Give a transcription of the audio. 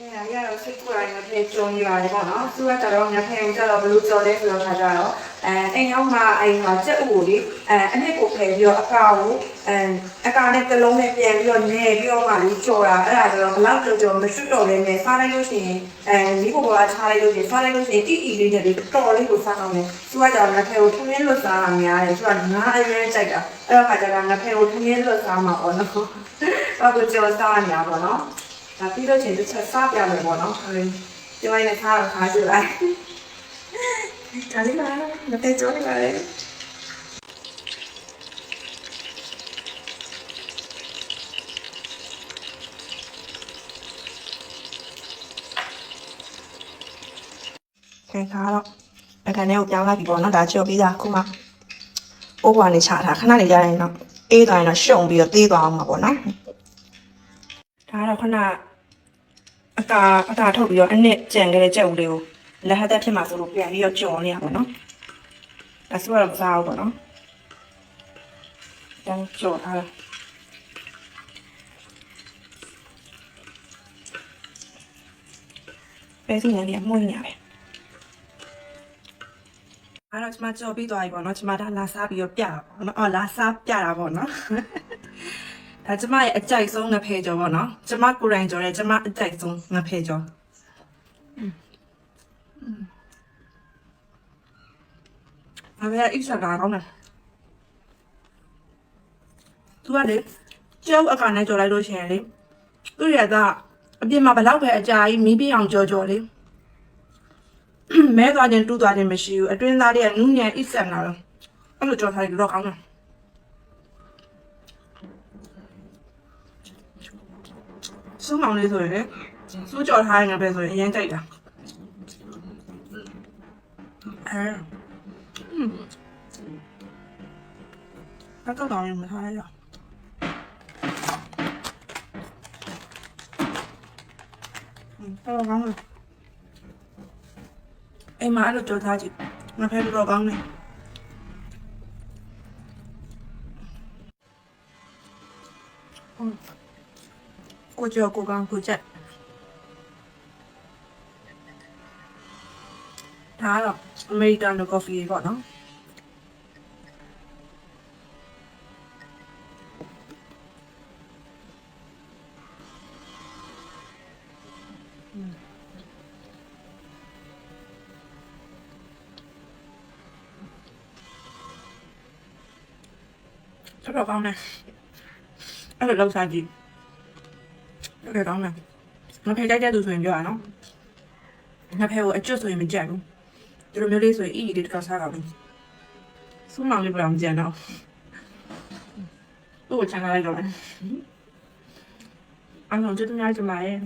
ရတော့စိတ်ကူတိုင်းနဲ့ပြေကြုံနေရတယ်ပေါ့နော်သူကကြတော့ငါဖေကိုကြတော့ဘလို့ကြော်လဲဆိုတော့ခါကြတော့အိမ်ရောက်မှအိမ်မှာကြက်ဥကိုလေအနစ်ကိုဖယ်ပြီးတော့အကာကိုအကာနဲ့ကလုံးနဲ့ပြန်ပြီးတော့နေပြီးတော့မှလေကြော်တာအဲ့ဒါဆိုတော့ဘလောက်ကြော်မရွတ်တော့လဲနဲ့စားလိုက်လို့ရှိရင်ဒီပေါ်ကချားလိုက်လို့ရှိရင်စားလိုက်လို့ရှိရင်အီလေးနဲ့လေတော်လေးကိုစားအောင်လေသူကကြတော့ငါဖေကိုထုံးရင်းလွတ်စားတာများတယ်သူကငါအရင်ကြိုက်တာအဲ့တော့ခါကြတော့ငါဖေကိုထုံးရင်းလွတ်စားမှာပေါ့နော်တော့ကိုကြော်စားနေတာပေါ့နော်ဒါပြီးတော့ချိန်တစ်ချက်စားပြမယ်ပေါ့နော်။ပြောရရင်ထားတော့ထားကြလိုက်။ဒါလေးပါမတဲကြောနေပါလေ။ခဲထားတော့အခန်းထဲကိုပြောင်းလိုက်ပြီပေါ့နော်။ဒါကြော်ပြီးသားခုမှအိုးဘွားနေချထားခဏနေကြရင်တော့အေးသွားရင်တော့ရှုံပြီးတော့သေးသွားအောင်မှာပေါ့နော်။ဒါတော့ခဏအကာထုတ်ပြီးတော့အနစ်ကြံခဲ့တဲ့ကြက်ဦးလေးကိုလက်ဟသက်ဖြစ်မှာဆိုလို့ပြန်ပြီးတော့ကြော်နေရပါတော့။ဒါဆိုတော့စားအောင်ပေါ့နော်။တန်းကြော်ထားတာ။ပဲစီနေပြီးမှုန်းနေရတယ်။အဲ့တော့ကျွန်မကြော်ပြီးသွားပြီပေါ့နော်။ကျွန်မဒါလာစားပြီးတော့ပြတာပေါ့နော်။အော်လာစားပြတာပေါ့နော်။ဒါကျမရဲ့အကြိုက်ဆုံးငဖဲကြော်ပေါ့နော်ကျမကိုယ်တိုင်ကြော်တယ်ကျမအကြိုက်ဆုံးငဖဲကြော်အမေအိစားကောင်းတယ်သူကလေကြောက်အကန်နဲ့ကြော်လိုက်လို့ရှိရင်လေသူရကအပြင်မှာဘလောက်ပဲအကြာကြီးမီးပြအောင်ကြော်လေမဲသွားခြင်းတူးသွားခြင်းမရှိဘူးအတွင်းသားတွေကနူးညံ့အိဆက်လာတော့အဲ့လိုကြော်ထားတယ်တော့ကောင်းတယ်苏芒里头的，苏椒它应该别说腌制的。它这当然没太了。这个刚的。哎妈，这椒它就，我拍这个刚的。ကိုကြော်ကိုကောင်းကိုချက်ဒါကတော့အမေရိကန်လိုကော်ဖီပေါ့နော်ဆက်တော့ကောင်းတယ်အဲ့လိုလောက်စားကြည့်ဟုတ်ကဲ့ကောင်းတယ်ငါဖေကြိုက်တဲ့သူဆိုရင်ပြောရနော်ငါဖေကိုအကျွတ်ဆိုရင်မကြိုက်ဘူးဒီလိုမျိုးလေးဆိုရင်အီလေးတစ်ခါစားတော့ဘူးစူးမောင်လေးပြောင်းကြံတော့သူ့ကိုချန်လိုက်တော့တယ်အဲ့တော့ကျေးဇူးများတင်ပါတယ်